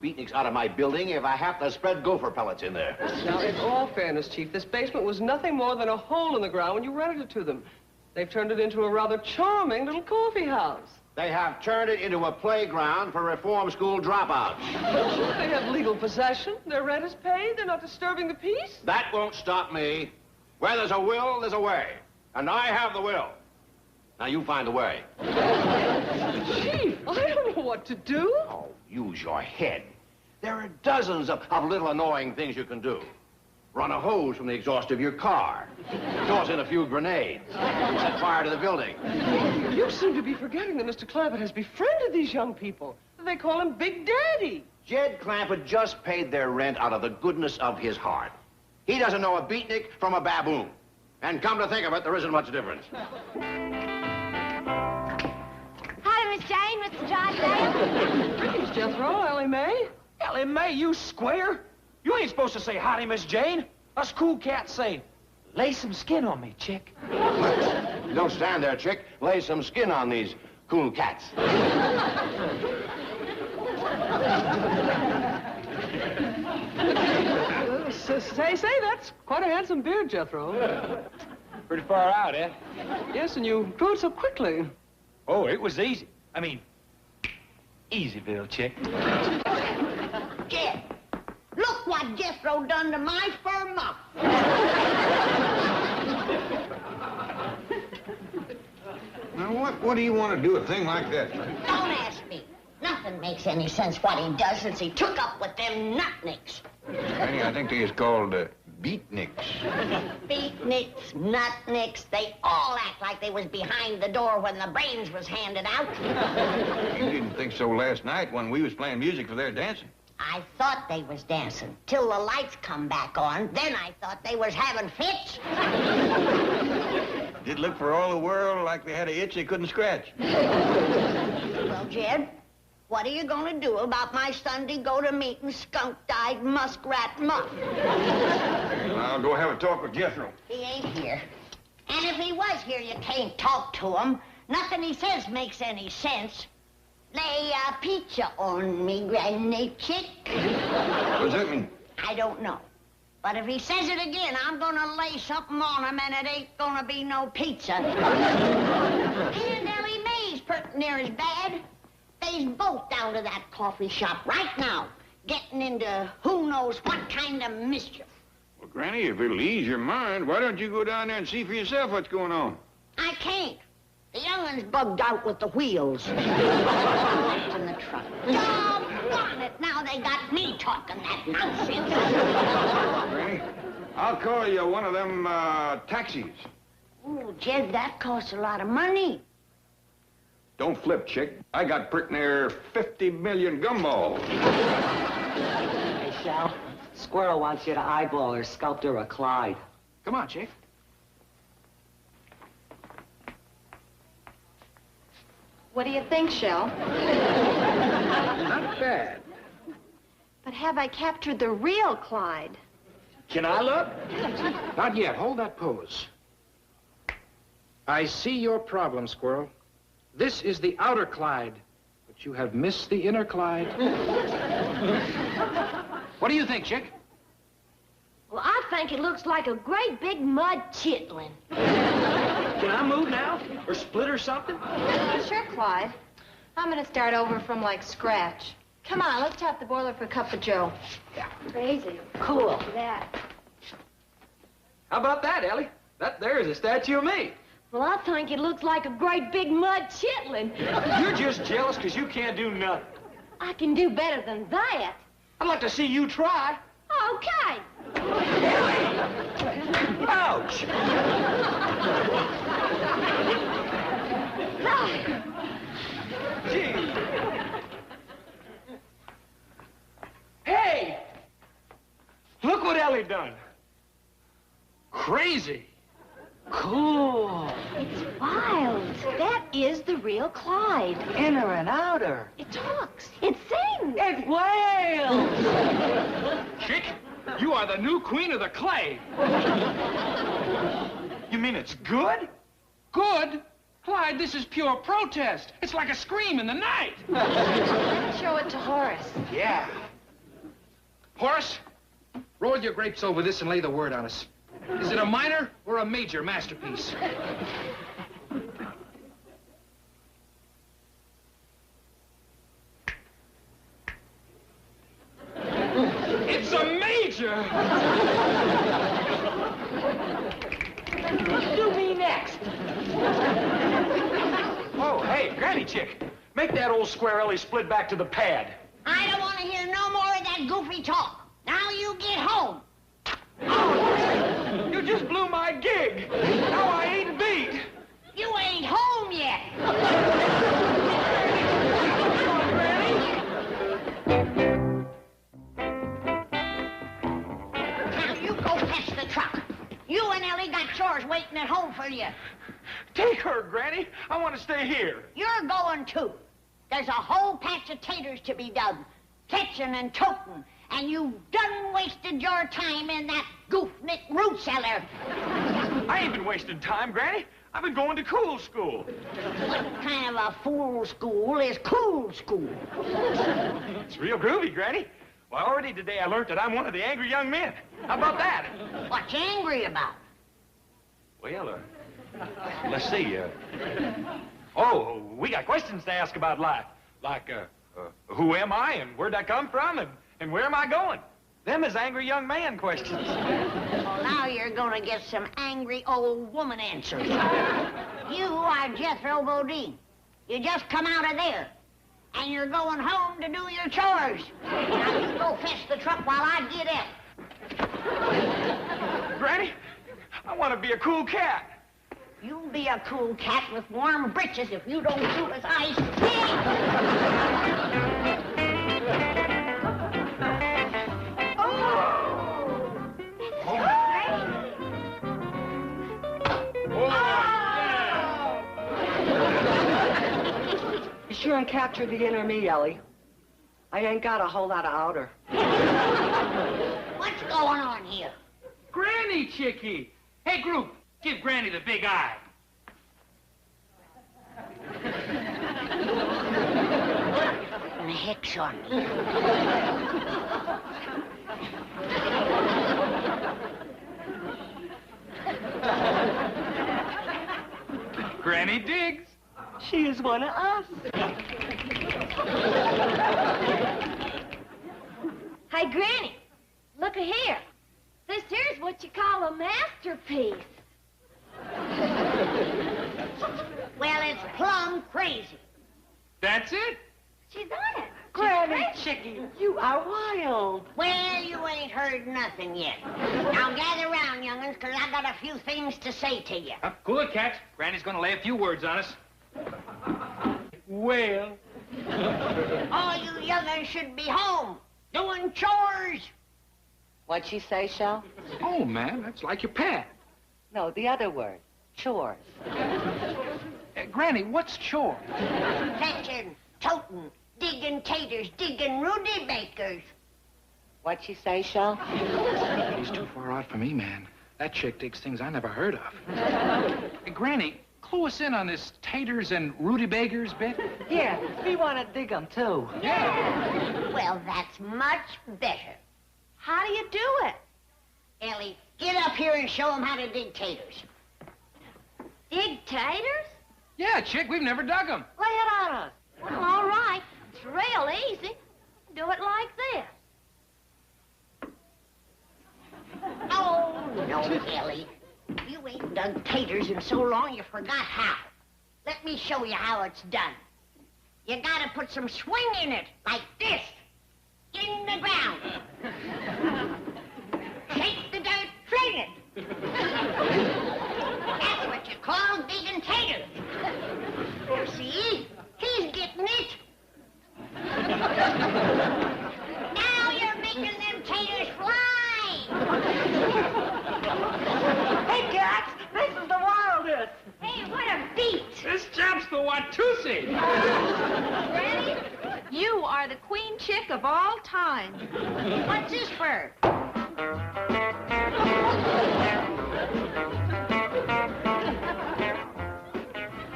Beatniks out of my building if I have to spread gopher pellets in there. Now, in all fairness, Chief, this basement was nothing more than a hole in the ground when you rented it to them. They've turned it into a rather charming little coffee house. They have turned it into a playground for reform school dropouts. They have legal possession. Their rent is paid. They're not disturbing the peace. That won't stop me. Where there's a will, there's a way. And I have the will. Now, you find the way. Chief, I don't know what to do. Oh, use your head. There are dozens of little annoying things you can do. Run a hose from the exhaust of your car. Toss in a few grenades. Set fire to the building. You seem to be forgetting that Mr. Clampett has befriended these young people. They call him Big Daddy. Jed Clampett just paid their rent out of the goodness of his heart. He doesn't know a beatnik from a baboon. And come to think of it, there isn't much difference. Hi, Miss Jane, Mr. Drysdale. Greetings, Jethro, Ellie Mae. Ellie Mae, you square? You ain't supposed to say howdy, Miss Jane. Us cool cats say, lay some skin on me, chick. Don't stand there, chick. Lay some skin on these cool cats. Say, that's quite a handsome beard, Jethro. Pretty far out, eh? Yes, and you grew it so quickly. Oh, it was easy. I mean, Easyville, chick. Jed, look what Jethro done to my fur muff. Now, what do you want to do a thing like that? Don't ask me. Nothing makes any sense what he does since he took up with them nutnicks. Granny, I think they is called beatniks. Beatniks, nutnicks, they all act like they was behind the door when the brains was handed out. You didn't think so last night when we was playing music for their dancing. I thought they was dancing till the lights come back on. Then I thought they was having fits. Did look for all the world like they had an itch they couldn't scratch. Well, Jed, what are you going to do about my Sunday go-to-meeting skunk-dyed muskrat muff? I'll go have a talk with Jethro. He ain't here. And if he was here, you can't talk to him. Nothing he says makes any sense. Lay a pizza on me, granny chick. What does that mean? I don't know. But if he says it again, I'm gonna lay something on him, and it ain't gonna be no pizza. And Ellie Mae's pretty near as bad. They's both down to that coffee shop right now, getting into who knows what kind of mischief. Well, Granny, if it'll ease your mind, why don't you go down there and see for yourself what's going on? I can't. The youngun's bugged out with the wheels. In the truck. Doggone it, now they got me talking that nonsense. Granny, I'll call you one of them taxis. Oh, Jed, that costs a lot of money. Don't flip, chick. I got pretty near 50 million gumballs. Hey, Shell, Squirrel wants you to eyeball her sculptor a Clyde. Come on, chick. What do you think, Shell? Not bad. But have I captured the real Clyde? Can I look? Not yet. Hold that pose. I see your problem, Squirrel. This is the outer Clyde, but you have missed the inner Clyde. What do you think, chick? Well, I think it looks like a great big mud chitlin. Can I move now? Or split or something? Sure, Clyde. I'm gonna start over from, like, scratch. Come on, let's tap the boiler for a cup of joe. Yeah. Crazy. Cool. Look at that. How about that, Ellie? That there is a statue of me. Well, I think it looks like a great big mud chitlin. You're just jealous because you can't do nothing. I can do better than that. I'd like to see you try. Okay. Ouch! Gee. Hey! Look what Ellie done. Crazy. Cool. It's wild. That is the real Clyde. Inner and outer. It talks. It sings. It wails! Chick, you are the new queen of the clay. You mean it's good? Good? Clyde, this is pure protest. It's like a scream in the night. Show it to Horace. Yeah. Horace, roll your grapes over this and lay the word on us. Is it a minor or a major masterpiece? It's a major! Do me next. Oh, hey, Granny Chick. Make that old square Ellie split back to the pad. I don't want to hear no more of that goofy talk. Now you get home. You just blew my gig. Now I ain't beat. You ain't home yet. Now you go fetch the truck. You and Ellie got chores waiting at home for you. Take her, Granny. I want to stay here. You're going too. There's a whole patch of taters to be done. Catching and toting. And you've done wasted your time in that goof-nick root cellar. I ain't been wasting time, Granny. I've been going to cool school. What kind of a fool school is cool school? It's real groovy, Granny. Well, already today I learned that I'm one of the angry young men. How about that? What you angry about? Well, let's see. Oh, we got questions to ask about life. Like, who am I and where'd I come from and where am I going? Them is angry young man questions. Well, now you're gonna get some angry old woman answers. You are Jethro Bodine. You just come out of there. And you're going home to do your chores. Now you go fetch the truck while I get it. Granny, I want to be a cool cat. You'll be a cool cat with warm britches if you don't do as I say. You sure captured the inner me, Ellie. I ain't got a whole lot of outer. What's going on here? Granny Chickie! Hey, group, give Granny the big eye. What the heck, son? Granny digs. She is one of us. Hey, Granny, look here. This here's what you call a masterpiece. Well, it's plumb crazy. That's it? She's on it. Granny Chickie, you are wild. Well, you ain't heard nothing yet. Now gather round, young'uns, because I got a few things to say to you. Cool it, cats. Granny's gonna lay a few words on us. Well, All you young'uns should be home, doing chores. What'd she say, Shell? oh, man, that's like your pad. No, the other word. Chores. Granny, what's chore? Fetching, toting, digging taters, digging Rudy Bakers. What'd she say, Shell? He's too far out for me, man. That chick digs things I never heard of. Hey, Granny, clue us in on this taters and rutabagas bit. Yeah, we want to dig them, too. Well, that's much better. How do you do it? Ellie, get up here and show them how to dig taters. Dig taters? Yeah, chick, we've never dug them. Lay it on us. Well, all right. It's real easy. Do it like this. Oh, no, Ellie. You ain't dug taters in so long you forgot how. Let me show you how it's done. You gotta put some swing in it, like this. In the ground. Shake the dirt, fling it. That's what you call digging taters. You see? He's getting it. Now you're making them taters fly. Hey, cats, this is the wildest. Hey, what a beat. This chap's the Watusi. Granny, you are the queen chick of all time. What's this for?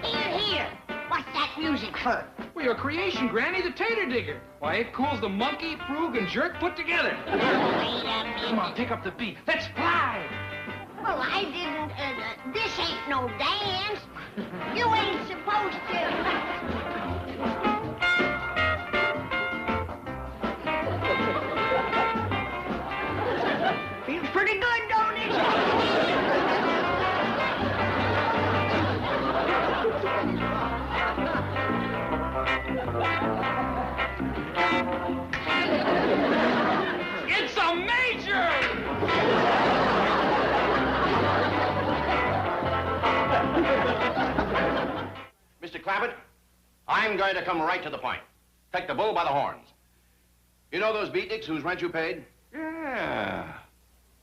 Here. What's that music for? We your creation, Granny, the tater digger. Why, it cools the monkey, frug, and jerk put together. Wait a minute. Come on, pick up the beat. Let's fly. Well, I didn't, this ain't no dance. You ain't supposed to. Feels pretty good, don't it? It's a major! Mr. Clampett, I'm going to come right to the point. Take the bull by the horns. You know those beatniks whose rent you paid? Yeah.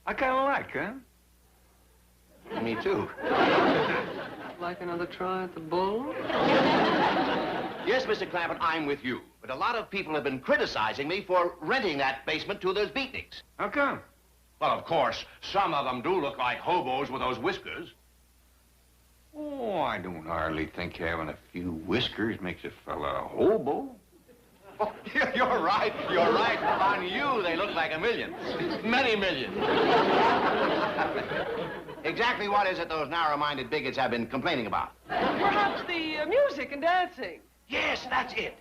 I kind of like, huh? Me too. Like another try at the bull? Yes, Mr. Clampett, I'm with you. But a lot of people have been criticizing me for renting that basement to those beatniks. How come? Well, of course, some of them do look like hobos with those whiskers. Oh, I don't hardly think having a few whiskers makes a fella a hobo. Oh, you're right. You're right. On you, they look like a million. Many millions. Exactly what is it those narrow-minded bigots have been complaining about? Perhaps the music and dancing. Yes, that's it.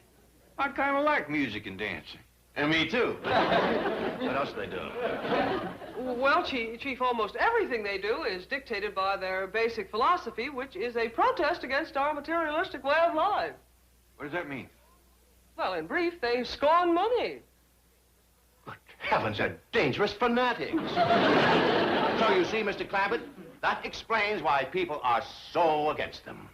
I kind of like music and dancing. And me too. What else do they do? Well, Chief, almost everything they do is dictated by their basic philosophy, which is a protest against our materialistic way of life. What does that mean? Well, in brief, they scorn money. Good heavens, they're dangerous fanatics. So you see, Mr. Clampett, that explains why people are so against them.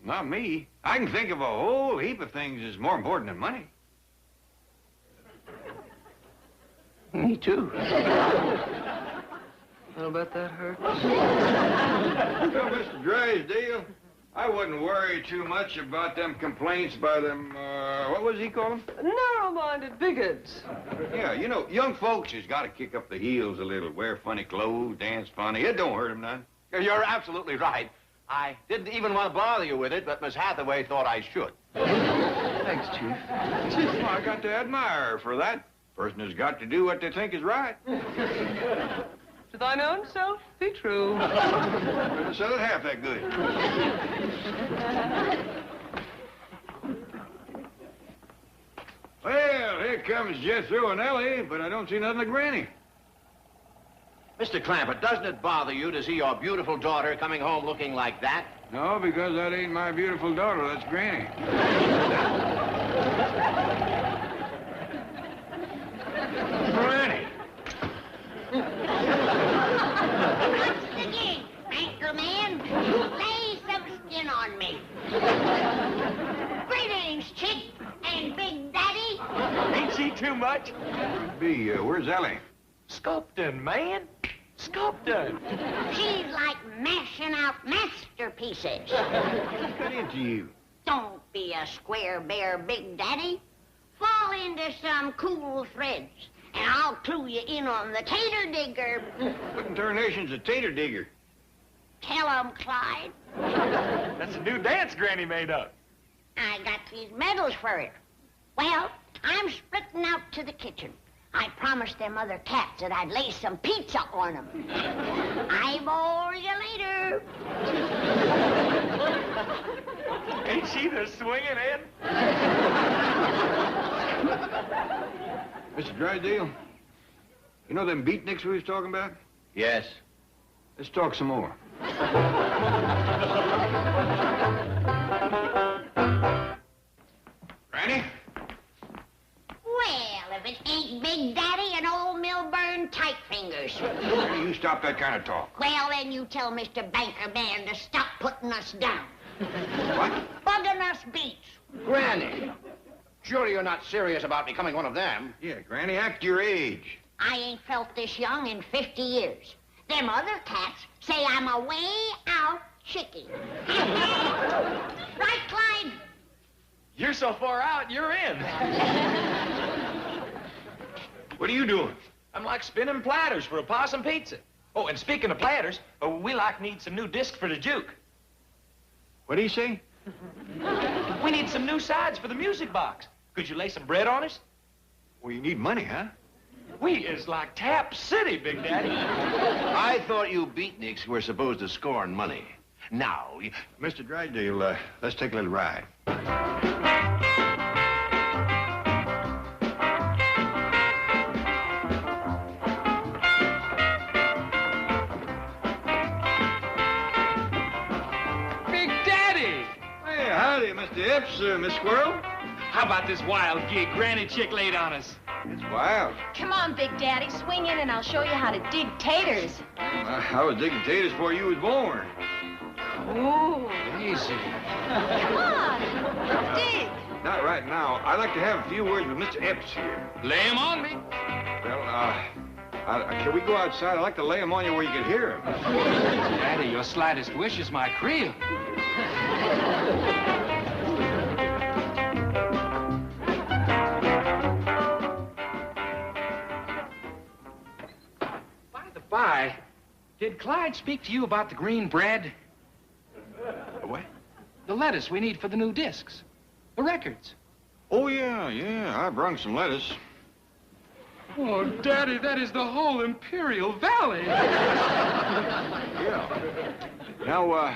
Not me. I can think of a whole heap of things that's more important than money. Me too. I'll bet that hurts. Well, Mr. Drysdale, I wouldn't worry too much about them complaints by them, what was he call them? Narrow-minded bigots. Yeah, you know, young folks has got to kick up the heels a little, wear funny clothes, dance funny. It don't hurt them none. You're absolutely right. I didn't even want to bother you with it, but Miss Hathaway thought I should. Thanks, Chief. Well, I got to admire her for that. Person has got to do what they think is right. To thine own self be true. So that half that good. Well, here comes Jethro and Ellie, but I don't see nothing of Granny. Mr. Clampett, doesn't it bother you to see your beautiful daughter coming home looking like that? No, because that ain't my beautiful daughter. That's Granny. Granny! What's the gig, anchor man? Lay some skin on me. Greetings, chick and Big Daddy. Ain't she too much? Where's Ellie? Sculpting, man. Sculpting. She's like mashing out masterpieces. What got into you? Don't be a square bear, Big Daddy. Fall into some cool threads, and I'll clue you in on the tater digger. What in tarnation's a tater digger? Tell 'em, Clyde. That's a new dance Granny made up. I got these medals for it. Well, I'm splitting out to the kitchen. I promised them other cats that I'd lay some pizza on them. Eyeball you later. Ain't she the swinging Ed? Mr. Drysdale, you know them beatniks we was talking about? Yes. Let's talk some more. Granny? Well, if it ain't Big Daddy and old Milburn tight fingers. Granny, you stop that kind of talk. Well, then you tell Mr. Banker Man to stop putting us down. What? Bugging us beats. Granny! Surely you're not serious about becoming one of them. Yeah, Granny, act your age. I ain't felt this young in 50 years. Them other cats say I'm a way out chickie. Right, Clyde? You're so far out, you're in. What are you doing? I'm like spinning platters for a possum pizza. Oh, and speaking of platters, we need some new discs for the juke. What do you say? We need some new sides for the music box. Could you lay some bread on us? Well, you need money, huh? We is like Tap City, Big Daddy. I thought you beatniks were supposed to scorn money. Now, Mr. Drysdale, let's take a little ride. Big Daddy! Hey, howdy, Mr. Epps, Miss Squirrel. How about this wild gig Granny Chick laid on us? It's wild. Come on, Big Daddy, swing in and I'll show you how to dig taters. I was digging potatoes before you was born. Ooh. Easy. Come on, dig. Not right now. I'd like to have a few words with Mr. Epps here. Lay 'em on me. Well, can we go outside? I'd like to lay them on you where you can hear them. Daddy, your slightest wish is my creel. By, did Clyde speak to you about the green bread? What? The lettuce we need for the new discs. The records. Oh, yeah. I brung some lettuce. Oh, Daddy, that is the whole Imperial Valley. Yeah. Now, I'd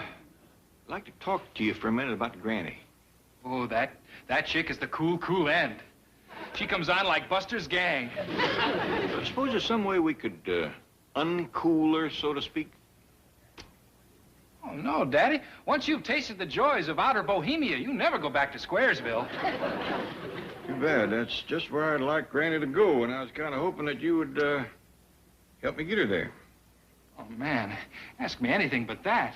like to talk to you for a minute about Granny. Oh, that chick is the cool end. She comes on like Buster's gang. I suppose there's some way we could, uncool her, so to speak. Oh, no, Daddy. Once you've tasted the joys of outer Bohemia, you never go back to Squaresville. Too bad. That's just where I'd like Granny to go, and I was kind of hoping that you would, help me get her there. Oh, man. Ask me anything but that.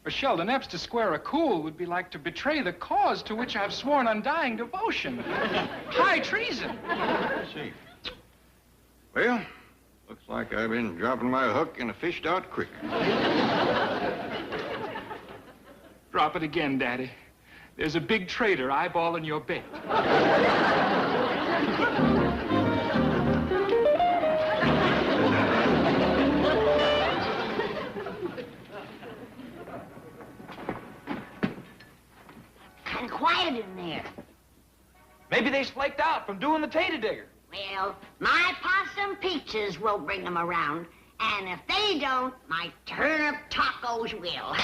For Sheldon Epps to square a cool would be like to betray the cause to which I've sworn undying devotion. High treason. I see. Well, looks like I've been dropping my hook in a fished-out creek. Drop it again, Daddy. There's a big trader eyeballing your bait. Kind of quiet in there. Maybe they's flaked out from doing the tater digger. Well, my possum pizzas will bring them around. And if they don't, my turnip tacos will.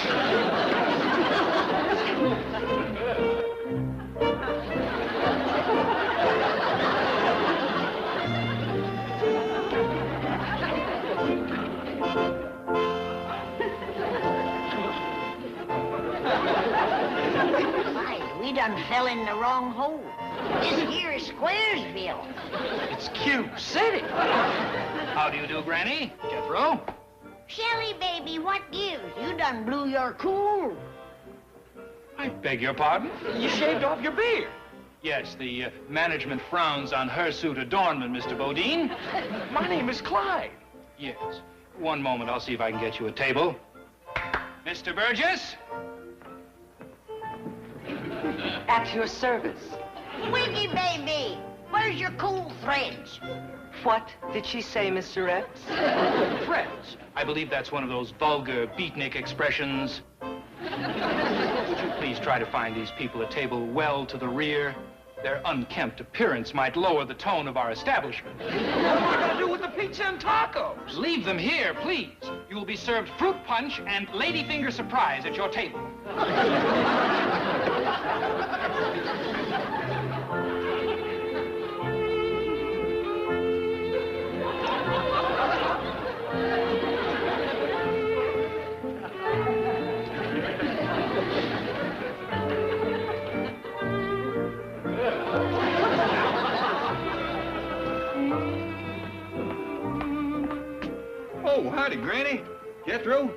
We done fell in the wrong hole. This here is Squaresville. It's Cube City. How do you do, Granny? Jethro? Shelly, baby, what gives? You done blew your cool. I beg your pardon? You shaved off your beard. Yes, the management frowns on hirsute adornment, Mr. Bodine. My name is Clyde. Yes. One moment, I'll see if I can get you a table. Mr. Burgess? At your service. Wiggy, baby, where's your cool threads? What did she say, Mr. Epps? Threads. I believe that's one of those vulgar beatnik expressions. Would you please try to find these people a table well to the rear? Their unkempt appearance might lower the tone of our establishment. What am I going to do with the pizza and tacos? Leave them here, please. You will be served fruit punch and ladyfinger surprise at your table. Oh, howdy, Granny. Jethro.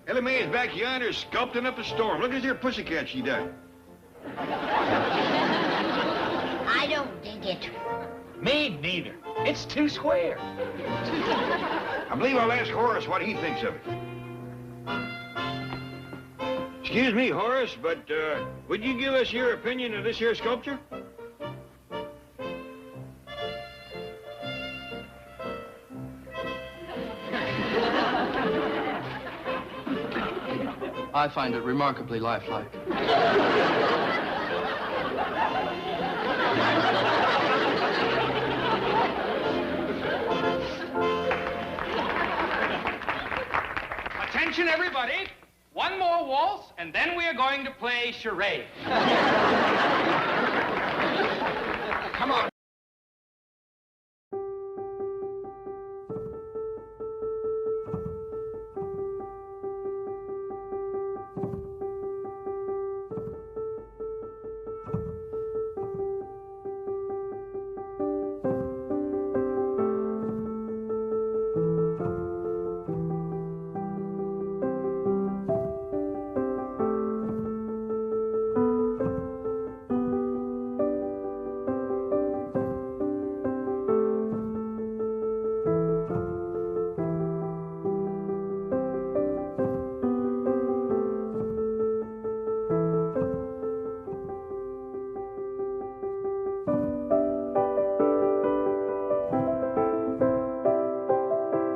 Ellie Mae is back yonder sculpting up a storm. Look at this pussycat she done. I don't dig it. Me neither. It's too square. I believe I'll ask Horace what he thinks of it. Excuse me, Horace, but, would you give us your opinion of this here sculpture? I find it remarkably lifelike. Attention, everybody. One more waltz, and then we are going to play charades. Come on.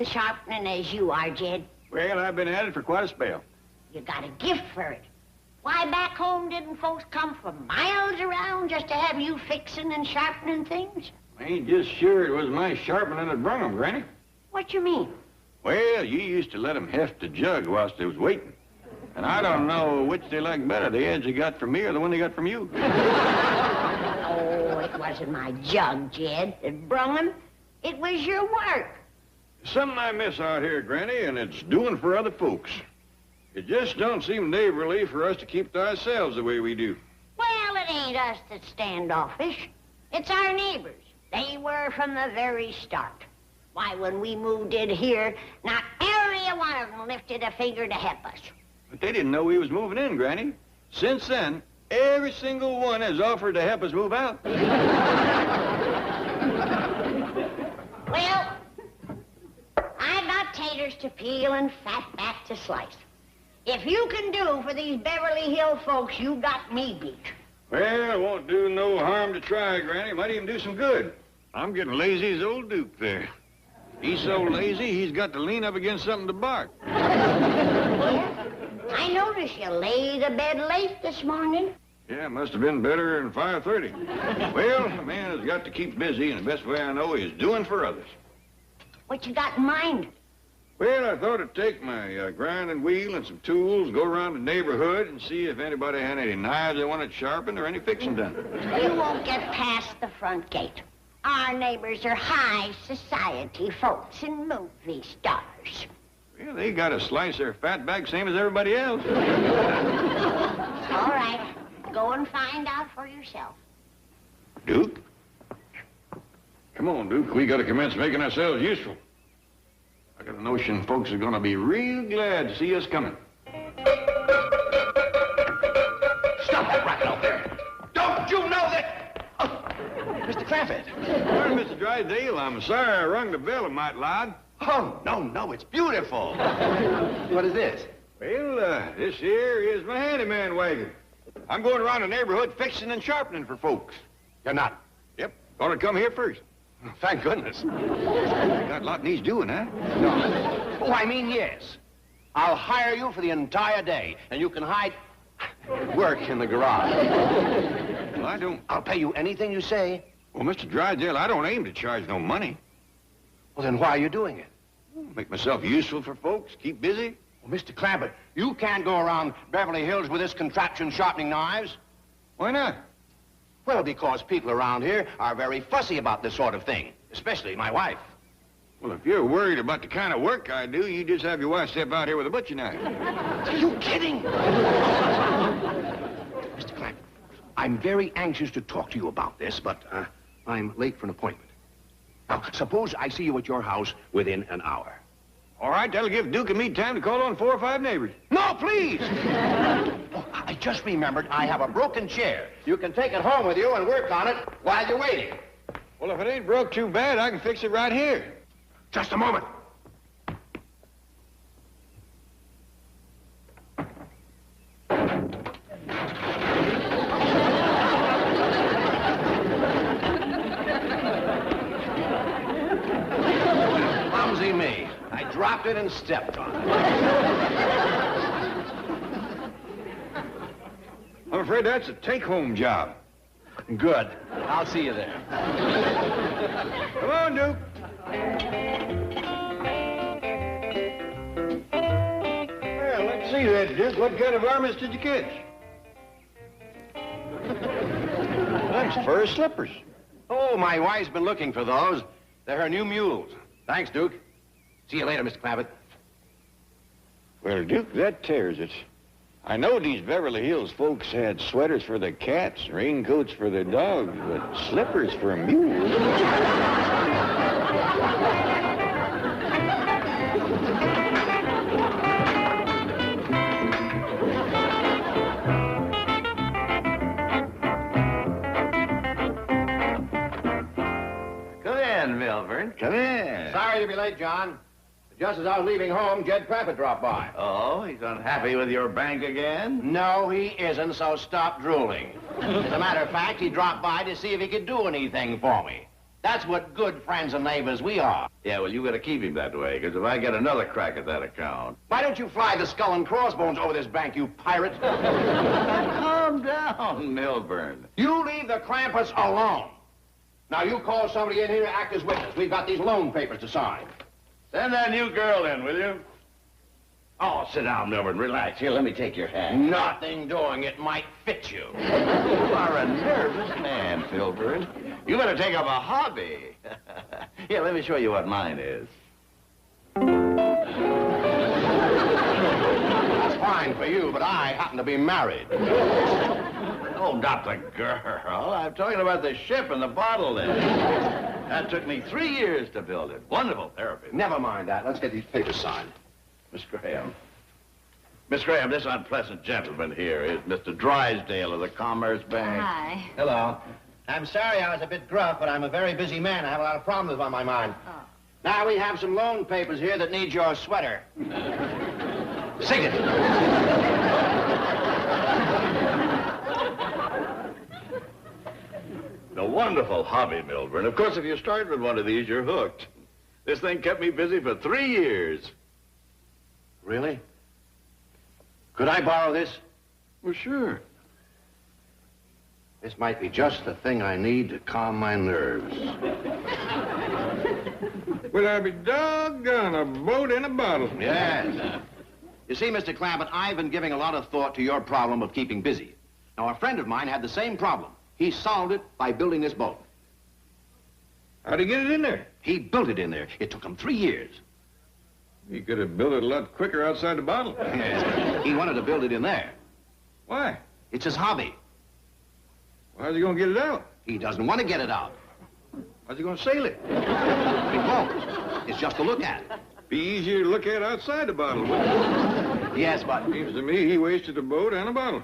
Sharpening as you are, Jed. Well, I've been at it for quite a spell. You got a gift for it. Why, back home, didn't folks come from miles around just to have you fixing and sharpening things? I ain't just sure it was my sharpening that brung 'em, Granny. What you mean? Well, you used to let 'em heft the jug whilst they was waiting. And I don't know which they like better, the edge they got from me or the one they got from you. Oh, it wasn't my jug, Jed, that brung 'em. It was your work. Something I miss out here, Granny, and it's doing for other folks. It just don't seem neighborly for us to keep to ourselves the way we do. Well, it ain't us that's standoffish. It's our neighbors. They were from the very start. Why, when we moved in here, not every one of them lifted a finger to help us. But they didn't know we was moving in, Granny. Since then, every single one has offered to help us move out. Well, I got taters to peel and fat back to slice. If you can do for these Beverly Hill folks, you got me beat. Well, it won't do no harm to try, Granny. Might even do some good. I'm getting lazy as old Duke there. He's so lazy, he's got to lean up against something to bark. I noticed you laid a bed late this morning. Yeah, must have been better than 5:30. Well, a man has got to keep busy, and the best way I know is doing for others. What you got in mind? Well, I thought I'd take my grinding wheel and some tools, go around the neighborhood and see if anybody had any knives they wanted sharpened or any fixing done. You won't get past the front gate. Our neighbors are high society folks and movie stars. Well, they got to slice their fat back same as everybody else. All right, go and find out for yourself. Duke? Come on, Duke. We got to commence making ourselves useful. I got a notion folks are going to be real glad to see us coming. Stop that racket out there. Don't you know that... Oh, Mr. Clampett. Morning, Mr. Drysdale. I'm sorry I rung the bell a mite loud. Oh, no, it's beautiful. What is this? Well, this here is my handyman wagon. I'm going around the neighborhood fixing and sharpening for folks. You're not. Yep. Thought I'd come here first. Thank goodness. Got a lot needs doing, huh? No. Oh, I mean, yes. I'll hire you for the entire day, and you can hide... work in the garage. Well, I don't... I'll pay you anything you say. Well, Mr. Drysdale, I don't aim to charge no money. Well, then why are you doing it? Make myself useful for folks, keep busy. Well, Mr. Clampett, you can't go around Beverly Hills with this contraption sharpening knives. Why not? Well, because people around here are very fussy about this sort of thing, especially my wife. Well, if you're worried about the kind of work I do, you just have your wife step out here with a butcher knife. Are you kidding? Mr. Clampett, I'm very anxious to talk to you about this, but I'm late for an appointment. Now, suppose I see you at your house within an hour. All right, that'll give Duke and me time to call on 4 or 5 neighbors. No, please! Oh, I just remembered I have a broken chair. You can take it home with you and work on it while you're waiting. Well, if it ain't broke too bad, I can fix it right here. Just a moment. Clumsy me. I dropped it and stepped on it. I'm afraid that's a take-home job. Good. I'll see you there. Come on, Duke. Well, let's see that, Duke. What kind of varmints did you catch? That's fur slippers. Oh, my wife's been looking for those. They're her new mules. Thanks, Duke. See you later, Mr. Clampett. Well, Duke, that tears it. I know these Beverly Hills folks had sweaters for the cats, raincoats for the dogs, but slippers for mules. Come in, Milburn. Come in. Sorry to be late, John. Just as I was leaving home, Jed Clampett dropped by. Oh, he's unhappy with your bank again? No, he isn't, so stop drooling. As a matter of fact, he dropped by to see if he could do anything for me. That's what good friends and neighbors we are. Yeah, well, you gotta keep him that way, because if I get another crack at that account... Why don't you fly the skull and crossbones over this bank, you pirate? Calm down, Milburn. You leave the Clampetts alone. Now, you call somebody in here to act as witness. We've got these loan papers to sign. Send that new girl in, will you? Oh, sit down, Milburn. Relax. Here, let me take your hand. Nothing doing. It might fit you. You are a nervous man, Milburn. You better take up a hobby. Here, let me show you what mine is. That's fine for you, but I happen to be married. Oh, not the girl. I'm talking about the ship and the bottle there. That took me 3 years to build it. Wonderful therapy. Never mind that. Let's get these papers signed. Miss Graham. Miss Graham, this unpleasant gentleman here is Mr. Drysdale of the Commerce Bank. Hi. Hello. I'm sorry I was a bit gruff, but I'm a very busy man. I have a lot of problems on my mind. Oh. Now, we have some loan papers here that need your sweater. Sing it. A wonderful hobby, Milburn. Of course, if you start with one of these, you're hooked. This thing kept me busy for 3 years. Really? Could I borrow this? Well, sure. This might be just the thing I need to calm my nerves. Well, I'll be doggone a boat in a bottle. Yes. You see, Mr. Clampett, I've been giving a lot of thought to your problem of keeping busy. Now, a friend of mine had the same problem. He solved it by building this boat. How'd he get it in there? He built it in there. It took him 3 years. He could have built it a lot quicker outside the bottle. Yes. He wanted to build it in there. Why? It's his hobby. How's he gonna get it out? He doesn't want to get it out. How's he gonna sail it? He won't. It's just to look at. Be easier to look at outside the bottle, wouldn't it? Yes, but Seems to me he wasted a boat and a bottle.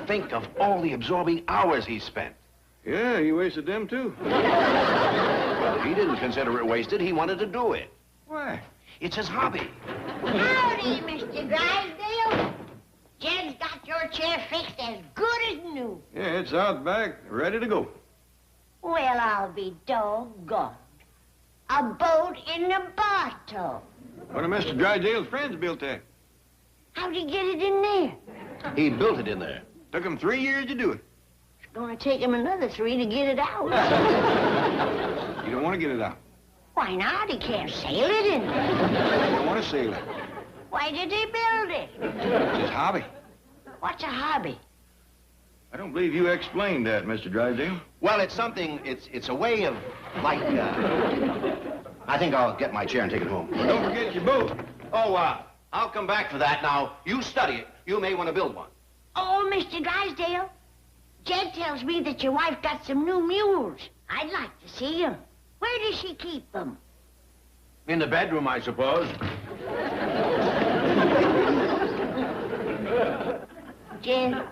think of all the absorbing hours he spent. Yeah, he wasted them too. Well, he didn't consider it wasted. He wanted to do it. Why? It's his hobby. Howdy, Mr. Drysdale. Jed's got your chair fixed as good as new. Yeah, it's out back, ready to go. Well, I'll be doggone. A boat in a bottle. One of Mr. Drysdale's friends built that. How'd he get it in there? He built it in there. Took him 3 years to do it. It's gonna take him another 3 to get it out. You don't want to get it out. Why not? He can't sail it in there. You don't want to sail it. Why did he build it? It's his hobby. What's a hobby? I don't believe you explained that, Mr. Drysdale. Well, it's something, it's a way of, like, I think I'll get my chair and take it home. Well, don't forget your boat. Oh, I'll come back for that. Now, you study it. You may want to build one. Oh, Mr. Drysdale, Jed tells me that your wife got some new mules. I'd like to see them. Where does she keep them? In the bedroom, I suppose. Jed,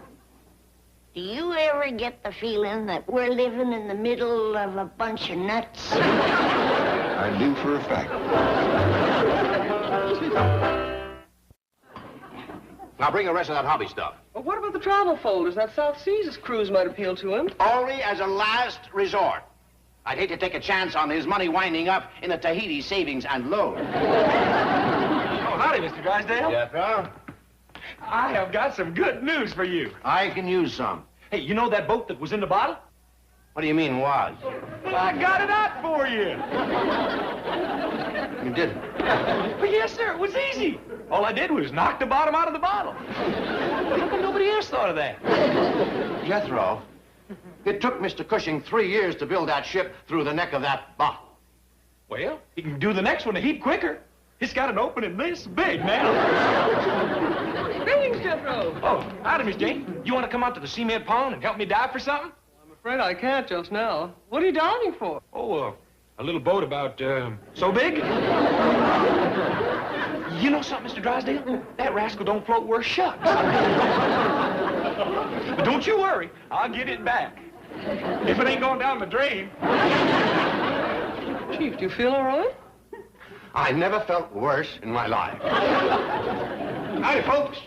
do you ever get the feeling that we're living in the middle of a bunch of nuts? I do for a fact. Now, bring the rest of that hobby stuff. Well, what about the travel folders? That South Seas cruise might appeal to him. Only as a last resort. I'd hate to take a chance on his money winding up in the Tahiti savings and loan. Oh, howdy, Mr. Drysdale. Yes, sir? I have got some good news for you. I can use some. Hey, you know that boat that was in the bottle? What do you mean, was? Well, I got it out for you. You didn't? Well, yes, sir. It was easy. All I did was knock the bottom out of the bottle. How come nobody else thought of that? Jethro, it took Mr. Cushing 3 years to build that ship through the neck of that bottle. Well, he can do the next one a heap quicker. It's got an opening this big now. Greetings, Jethro. Oh, howdy, Miss Jane. You want to come out to the cement pond and help me dive for something? I'm afraid I can't just now. What are you diving for? Oh, a little boat about, so big. You know something, Mr. Drysdale? That rascal don't float worth shucks. But don't you worry. I'll get it back. If it ain't going down the drain. Chief, do you feel all right? I never felt worse in my life. Howdy, folks.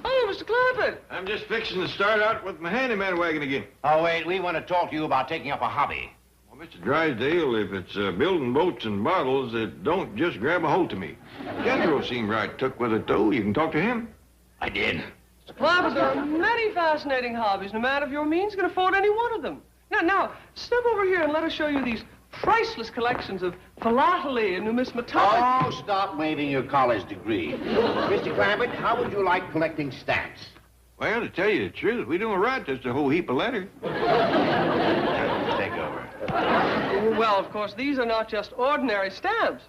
Oh, Mr. Clampett. I'm just fixing to start out with my handyman wagon again. Oh, wait, we want to talk to you about taking up a hobby. Well, Mr. Drysdale, if it's building boats and bottles, it don't just grab a hold of me. Jethro seemed right took with it, though. You can talk to him. I did. Mr. Clampett, there are many fascinating hobbies. No matter of your means can afford any one of them. Now, step over here and let us show you these priceless collections of philately and numismatology. Oh, stop waving your college degree. Mr. Clampett, how would you like collecting stamps? Well, to tell you the truth, we don't write just a whole heap of letters. Take over. Well, of course, these are not just ordinary stamps.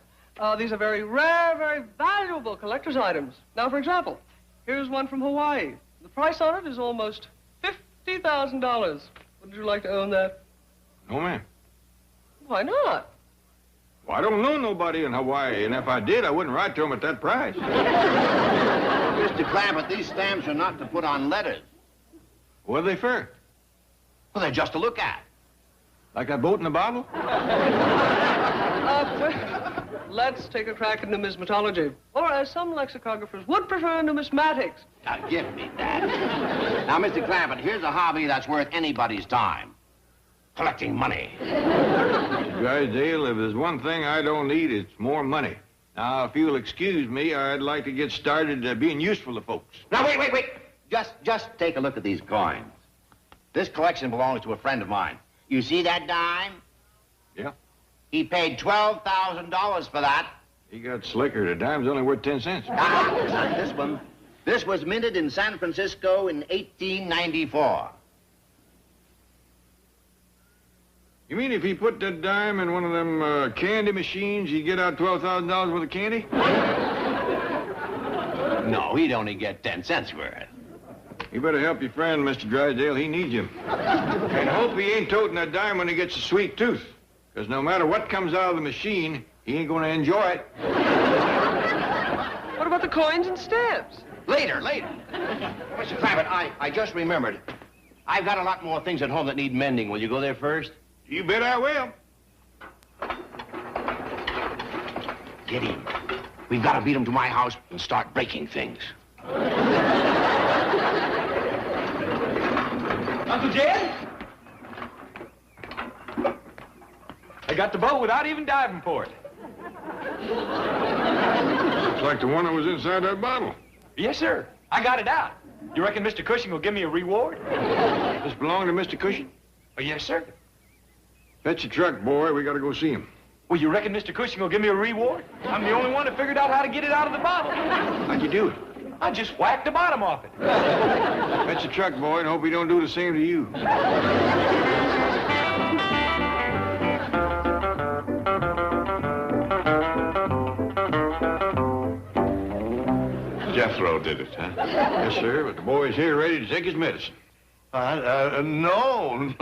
These are very rare, very valuable collector's items. Now, for example, here's one from Hawaii. The price on it is almost $50,000. Would you like to own that? No, ma'am. Why not? Well, I don't know nobody in Hawaii, and if I did, I wouldn't write to them at that price. Mr. Clampett, these stamps are not to put on letters. What are they for? Well, they're just to look at. Like that boat in the bottle? Let's take a crack at numismatology. Or, as some lexicographers would prefer, numismatics. Now, give me that. Now, Mr. Clampett, here's a hobby that's worth anybody's time. Collecting money. Drysdale, if there's one thing I don't need, it's more money. Now, if you'll excuse me, I'd like to get started being useful to folks. Now, wait. Just take a look at these coins. This collection belongs to a friend of mine. You see that dime? Yeah. He paid $12,000 for that. He got slicker. The dime's only worth 10 cents. Not this one. This was minted in San Francisco in 1894. You mean if he put that dime in one of them candy machines, he'd get out $12,000 worth of candy? No, he'd only get 10 cents worth. You better help your friend, Mr. Drysdale. He needs you. And I hope he ain't toting that dime when he gets a sweet tooth. Because no matter what comes out of the machine, he ain't going to enjoy it. What about the coins and stamps? Later. Mr. Clampett, I just remembered. I've got a lot more things at home that need mending. Will you go there first? You bet I will. Get him. We've got to beat him to my house and start breaking things. Uncle Jed? I got the boat without even diving for it. Looks like the one that was inside that bottle. Yes, sir. I got it out. You reckon Mr. Cushing will give me a reward? This belong to Mr. Cushing? Oh, yes, sir. Fetch your truck, boy. We got to go see him. Well, you reckon Mr. Cushing will give me a reward? I'm the only one that figured out how to get it out of the bottle. How'd you do it? I just whacked the bottom off it. Fetch your truck, boy, and hope he don't do the same to you. Jethro did it, huh? Yes, sir, but the boy's here ready to take his medicine. No,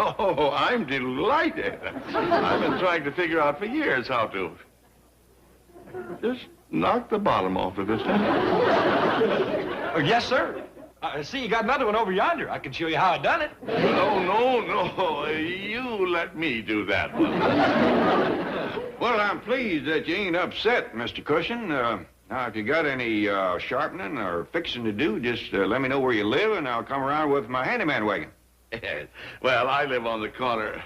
I'm delighted. I've been trying to figure out for years how to just knock the bottom off of this thing. Oh, yes, sir. See, you got another one over yonder. I can show you how I done it. No. You let me do that one. Well, I'm pleased that you ain't upset, Mr. Cushing. Now, if you got any sharpening or fixing to do, just let me know where you live, and I'll come around with my handyman wagon. Well, I live on the corner.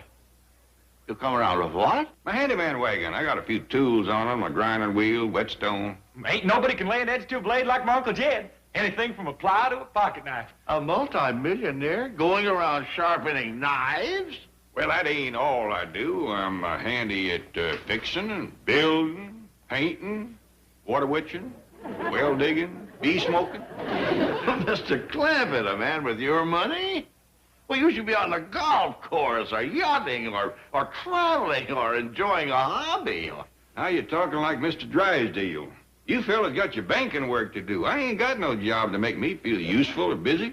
You'll come around with what? My handyman wagon. I got a few tools on it, my grinding wheel, whetstone. Ain't nobody can lay an edge to a blade like my Uncle Jed. Anything from a plow to a pocket knife. A multi-millionaire going around sharpening knives? Well, that ain't all I do. I'm handy at fixing and building, painting, water witching, well digging, bee smoking. Mr. Clampett, a man with your money? Well, you should be on the golf course or yachting or traveling or enjoying a hobby. Now you're talking like Mr. Drysdale. You fellas got your banking work to do. I ain't got no job to make me feel useful or busy.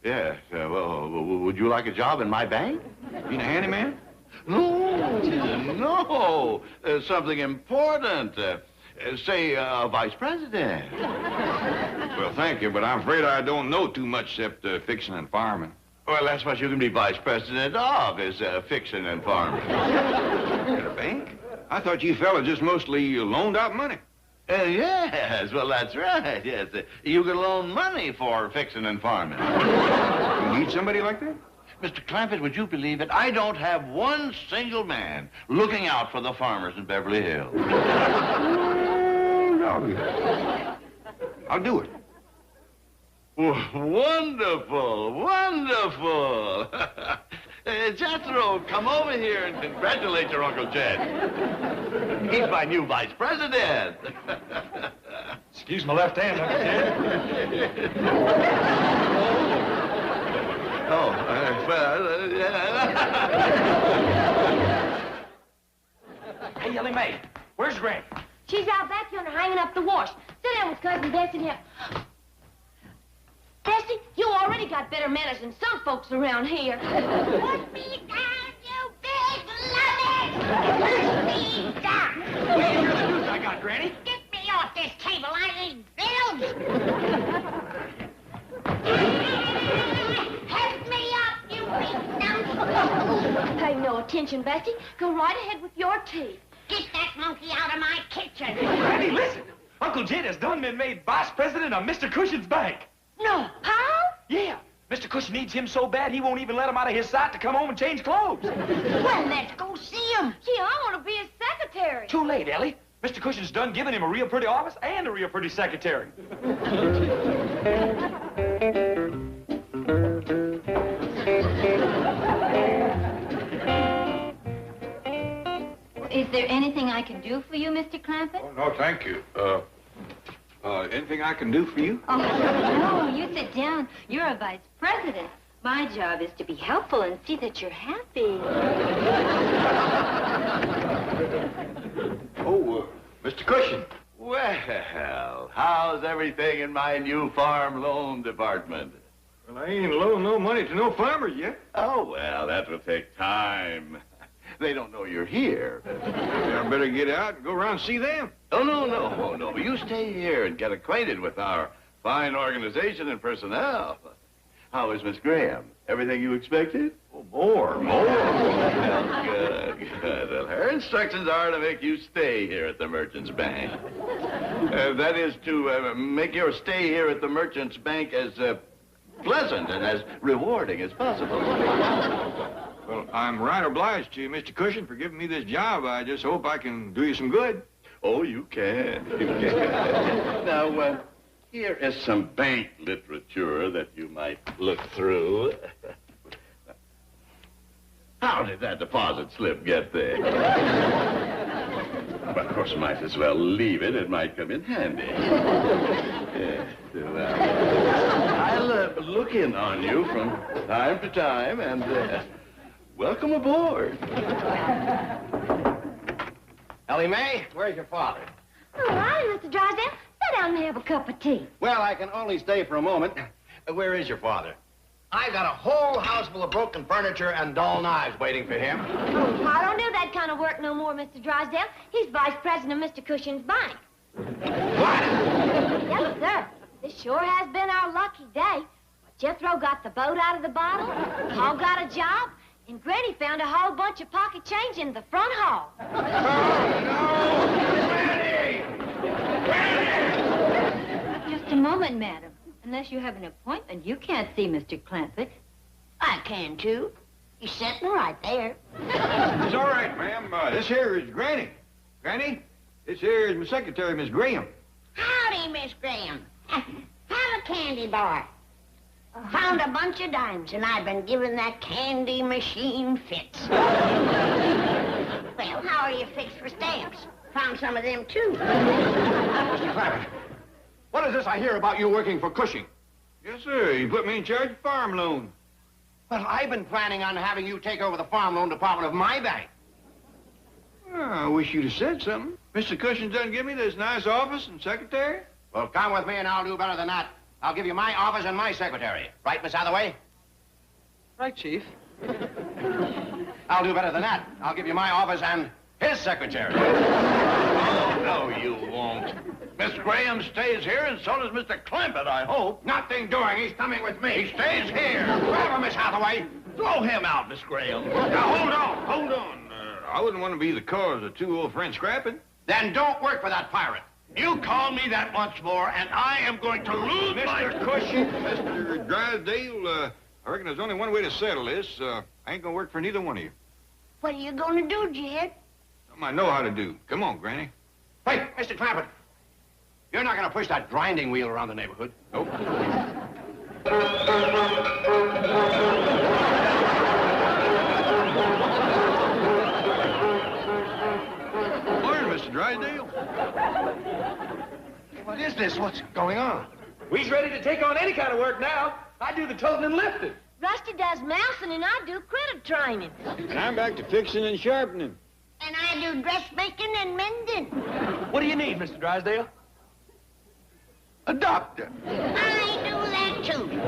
Yes, well, would you like a job in my bank? Being a handyman? No, something important. Say, vice president. Well, thank you, but I'm afraid I don't know too much except fixing and farming. Well, that's what you can be vice president of, is fixing and farming. At a bank? I thought you fellas just mostly loaned out money. Yes, well, that's right, yes. You can loan money for fixing and farming. You need somebody like that? Mr. Clampett, would you believe it? I don't have one single man looking out for the farmers in Beverly Hills. I'll do it. Wonderful, wonderful. Jethro, come over here and congratulate your Uncle Jed. He's my new vice president. Excuse my left hand, Uncle Jed. Hey, Ellie Mae, where's Granny? She's out back yonder hanging up the wash. Sit down with Cousin Bessie and help. Bessie, you already got better manners than some folks around here. Put me down, you big lummox! Put me down! Wait, hear the news I got, Granny. Get me off this table. I need bills. Help me up, you big numb. Pay no attention, Bessie. Go right ahead with your tea. Get that monkey out of my kitchen. Granny, listen. Uncle Jed has done been made vice president of Mr. Cushion's bank. No. How? Yeah. Mr. Cushion needs him so bad he won't even let him out of his sight to come home and change clothes. Well, let's go see him. Gee, I want to be his secretary. Too late, Ellie. Mr. Cushion's done giving him a real pretty office and a real pretty secretary. Is there anything I can do for you, Mr. Clampett? Oh, no, thank you. Anything I can do for you? Oh, no, you sit down. You're a vice president. My job is to be helpful and see that you're happy. Mr. Cushion. Well, how's everything in my new farm loan department? Well, I ain't loaned no money to no farmers yet. Oh, well, that will take time. They don't know you're here. I better get out and go around and see them. Oh, no. You stay here and get acquainted with our fine organization and personnel. How is Miss Graham? Everything you expected? Oh, more. Well, good. Well, her instructions are to make you stay here at the Merchant's Bank. That is to make your stay here at the Merchant's Bank as pleasant and as rewarding as possible. Well, I'm right obliged to you, Mr. Cushion, for giving me this job. I just hope I can do you some good. Oh, you can. You can. Now, here is some bank literature that you might look through. How did that deposit slip get there? Well, of course, might as well leave it. It might come in handy. Yes, I'll look in on you from time to time and welcome aboard. Ellie Mae, where's your father? All right, Mr. Drysdale. Sit down and have a cup of tea. Well, I can only stay for a moment. Where is your father? I got a whole house full of broken furniture and dull knives waiting for him. Oh, I don't do that kind of work no more, Mr. Drysdale. He's vice president of Mr. Cushion's bank. What? Yes, sir. This sure has been our lucky day. Jethro got the boat out of the bottle, Paul got a job, and Granny found a whole bunch of pocket change in the front hall. Oh, no! Granny! Granny! Just a moment, madam. Unless you have an appointment, you can't see Mr. Clampett. I can, too. He's sitting right there. It's all right, ma'am. This here is Granny. Granny, this here is my secretary, Miss Graham. Howdy, Miss Graham. Have a candy bar. Found a bunch of dimes, and I've been giving that candy machine fits. Well, how are you fixed for stamps? Found some of them, too. Mr. Clampett, what is this I hear about you working for Cushing? Yes, sir. You put me in charge of farm loan. Well, I've been planning on having you take over the farm loan department of my bank. Well, I wish you'd have said something. Mr. Cushing doesn't give me this nice office and secretary. Well, come with me and I'll do better than that. I'll give you my office and my secretary. Right, Miss Hathaway? Right, Chief. I'll do better than that. I'll give you my office and his secretary. No, you won't. Miss Graham stays here, and so does Mr. Clampett, I hope. Nothing doing. He's coming with me. He stays here. Grab him, Miss Hathaway. Throw him out, Miss Graham. Now, hold on. Hold on. I wouldn't want to be the cause of two old friends scrapping. Then don't work for that pirate. You call me that once more, and I am going to lose my... Mr. Cushing, Mr. Drysdale, I reckon there's only one way to settle this. I ain't gonna work for neither one of you. What are you going to do, Jed? Something I know how to do. Come on, Granny. Wait, Mr. Clampett. You're not going to push that grinding wheel around the neighborhood. Nope. Morning, Mr. Drysdale. What is this? What's going on? We's ready to take on any kind of work now. I do the toting and lifting. Rusty does mousing and I do critter training. And I'm back to fixing and sharpening. And I do dressmaking and mending. What do you need, Mr. Drysdale? A doctor. I do that, too.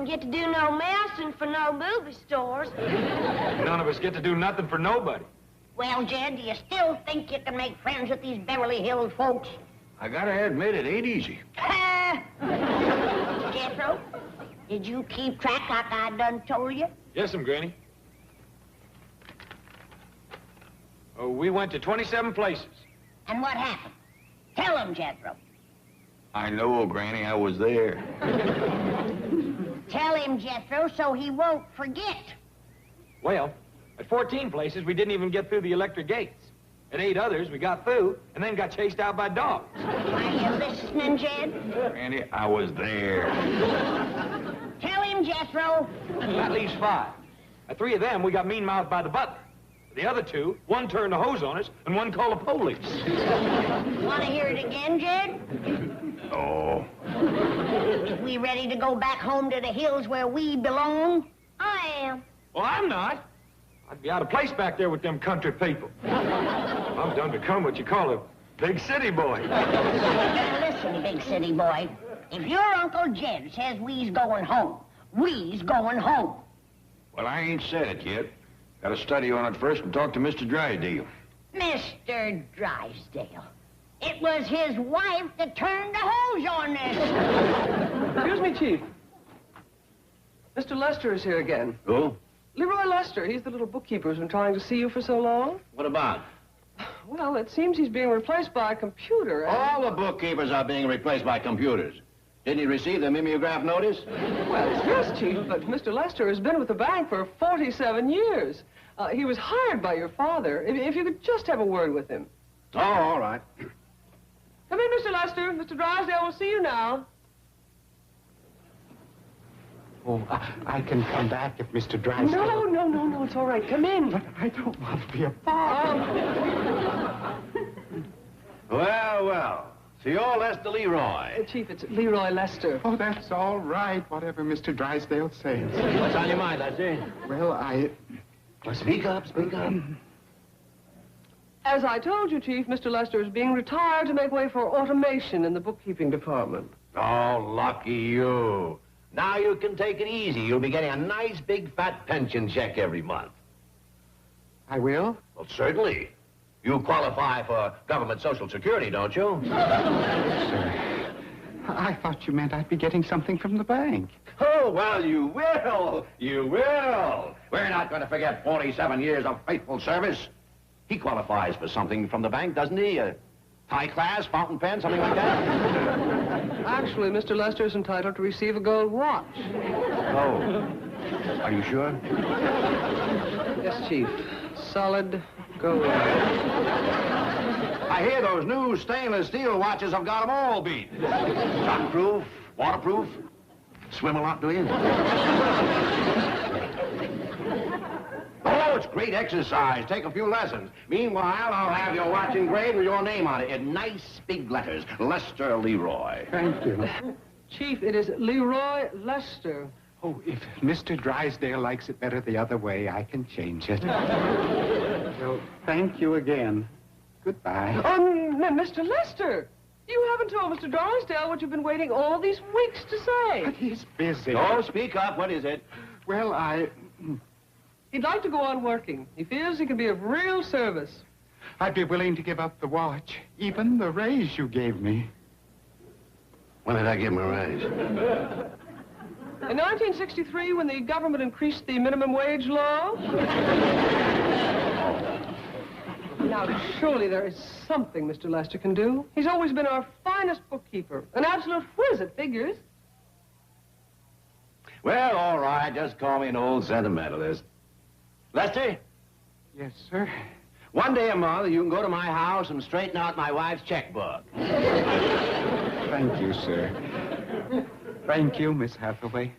Get to do no mousing for no movie stores. None of us get to do nothing for nobody. Well, Jed, do you still think you can make friends with these Beverly Hills folks? I gotta admit, it ain't easy. Jethro, did you keep track like I done told you? Yes'm, Granny. Oh, we went to 27 places. And what happened? Tell them, Jethro. I know, Granny, I was there. Tell him, Jethro, so he won't forget. Well, at 14 places, we didn't even get through the electric gates. At 8 others, we got through and then got chased out by dogs. Are you listening, Jed? Granny, I was there. Tell him, Jethro. That leaves 5. At 3 of them, we got mean-mouthed by the butler. The other 2, one turned the hose on us and one called the police. Want to hear it again, Jed? Oh. Is we ready to go back home to the hills where we belong? I am. Well, I'm not. I'd be out of place back there with them country people. I've done become what you call a big city boy. Now listen, big city boy. If your Uncle Jed says we's going home, we's going home. Well, I ain't said it yet. Gotta study on it first and talk to Mr. Drysdale. Mr. Drysdale. It was his wife that turned the hose on this. Excuse me, Chief. Mr. Lester is here again. Who? Leroy Lester. He's the little bookkeeper who's been trying to see you for so long. What about? Well, it seems he's being replaced by a computer. and- All the bookkeepers are being replaced by computers. Didn't he receive the mimeograph notice? Well, yes, Chief, but Mr. Lester has been with the bank for 47 years. He was hired by your father. If you could just have a word with him. Oh, all right. Come in, Mr. Lester. Mr. Drysdale will see you now. Oh, I can come back if Mr. Drysdale... No, it's all right. Come in. But I don't want to be a father. Well. See you all, Lester Leroy. Chief, it's Leroy Lester. Oh, that's all right, whatever Mr. Drysdale says. What's on your mind, Lester? Well, Well, speak up. As I told you, Chief, Mr. Lester is being retired to make way for automation in the bookkeeping department. Oh, lucky you. Now you can take it easy. You'll be getting a nice big fat pension check every month. I will? Well, certainly. You qualify for government Social Security, don't you? Sir, I thought you meant I'd be getting something from the bank. Oh, well, you will. You will. We're not going to forget 47 years of faithful service. He qualifies for something from the bank, doesn't he? A high class, fountain pen, something like that? Actually, Mr. Lester is entitled to receive a gold watch. Oh. Are you sure? Yes, Chief. Solid gold. I hear those new stainless steel watches have got them all beat. Shockproof, waterproof. Swim a lot, do you? Oh, it's great exercise. Take a few lessons. Meanwhile, I'll have your watch engraved with your name on it in nice big letters. Lester Leroy. Thank you. Chief, it is Leroy Lester. Oh, if Mr. Drysdale likes it better the other way, I can change it. Well, thank you again. Goodbye. Mr. Lester, you haven't told Mr. Drysdale what you've been waiting all these weeks to say. But he's busy. Oh, speak up. What is it? Well, He'd like to go on working. He feels he can be of real service. I'd be willing to give up the watch, even the raise you gave me. When did I give him a raise? In 1963, when the government increased the minimum wage law. Now, surely there is something Mr. Lester can do. He's always been our finest bookkeeper, an absolute whiz at figures. Well, all right. Just call me an old sentimentalist. Lester? Yes, sir? One day a month, you can go to my house and straighten out my wife's checkbook. Thank you, sir. Thank you, Miss Hathaway.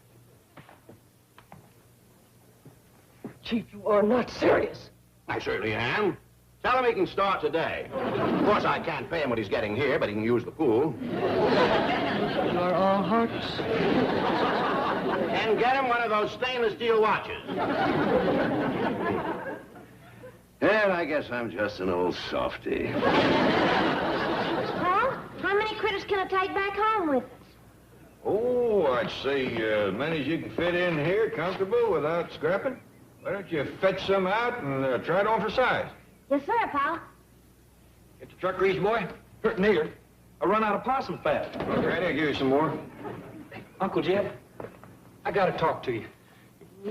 Chief, you are not serious. I certainly am. Tell him he can start today. Of course, I can't pay him what he's getting here, but he can use the pool. You are all hearts. And get him one of those stainless steel watches. Well, I guess I'm just an old softy. Huh? How many critters can I take back home with us? Oh, I'd say as many as you can fit in here comfortable without scrapping. Why don't you fetch some out and try it on for size? Yes, sir, pal. Get the truck greased, boy. Hurt nigger. I run out of possum fat. All right, I'll give you some more. Uncle Jed, I gotta talk to you.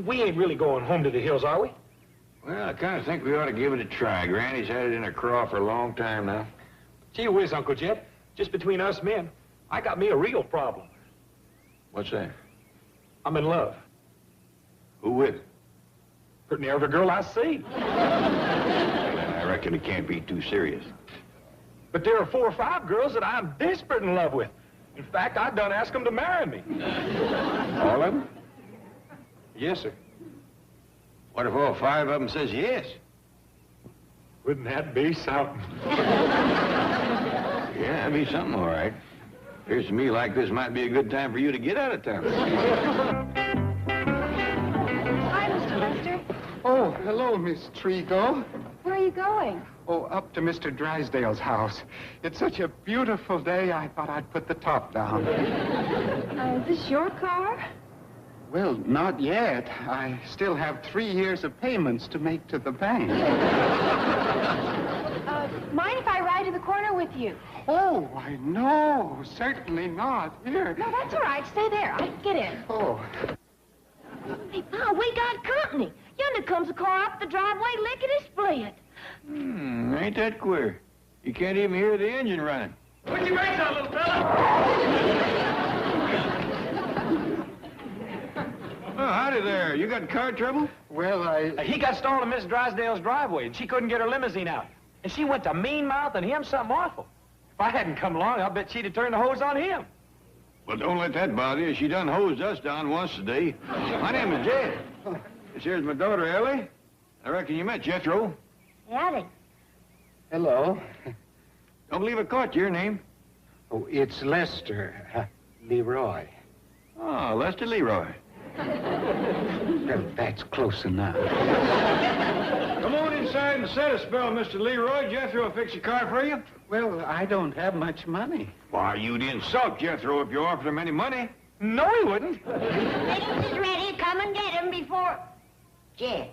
We ain't really going home to the hills, are we? Well, I kind of think we ought to give it a try. Granny's had it in her craw for a long time now. Gee whiz, Uncle Jed. Just between us men, I got me a real problem. What's that? I'm in love. Who with? Pretty near every girl I see. I reckon it can't be too serious. But there are 4 or 5 girls that I'm desperate in love with. In fact, I done asked them to marry me. All of them? Yes, sir. What if all 5 of them says yes? Wouldn't that be something? Yeah, that'd be something, all right. Appears to me like this might be a good time for you to get out of town. Hi, Mr. Lester. Oh, hello, Miss Trigo. Where are you going? Oh, up to Mr. Drysdale's house. It's such a beautiful day, I thought I'd put the top down. Is this your car? Well, not yet. I still have 3 years of payments to make to the bank. Mind if I ride to the corner with you? Oh, why, no, certainly not. Here. No, that's all right. Stay there. I can get in. Oh. Hey, Pa, we got company. Yonder comes a car up the driveway lickety-split. Ain't that queer? You can't even hear the engine running. Put your brakes on, little fella! Oh, howdy there. You got car trouble? Well, He got stalled in Miss Drysdale's driveway, and she couldn't get her limousine out. And she went to mean-mouthing him something awful. If I hadn't come along, I'll bet she'd have turned the hose on him. Well, don't let that bother you. She done hosed us down once today. My name is Jed. This here's my daughter, Ellie. I reckon you met Jethro. Howdy. hello. Don't believe I caught your name. Oh, it's Lester. Leroy. Oh, Lester Leroy. Well, that's close enough. Come on in, inside and sit a spell, Mr. Leroy. Jethro will fix your car for you. Well, I don't have much money. Why, you'd insult Jethro if you offered him any money. No, he wouldn't. Things is ready. Come and get him before... Jed,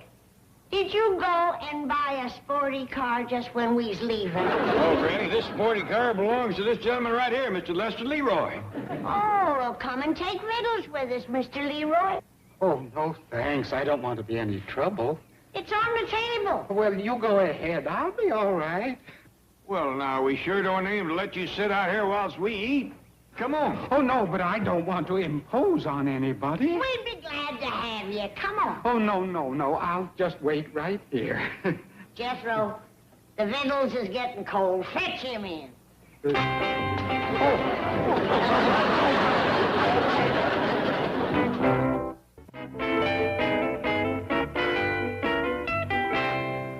did you go and buy a sporty car just when we's leaving? Oh, Granny, this sporty car belongs to this gentleman right here, Mr. Lester Leroy. Oh, well, come and take riddles with us, Mr. Leroy. Oh, no, thanks. I don't want to be any trouble. It's on the table. Well, you go ahead. I'll be all right. Well, now, we sure don't aim to let you sit out here whilst we eat. Come on. Oh, no, but I don't want to impose on anybody. We'd be glad to have you. Come on. Oh, no. I'll just wait right here. Jethro, the victuals is getting cold. Fetch him in.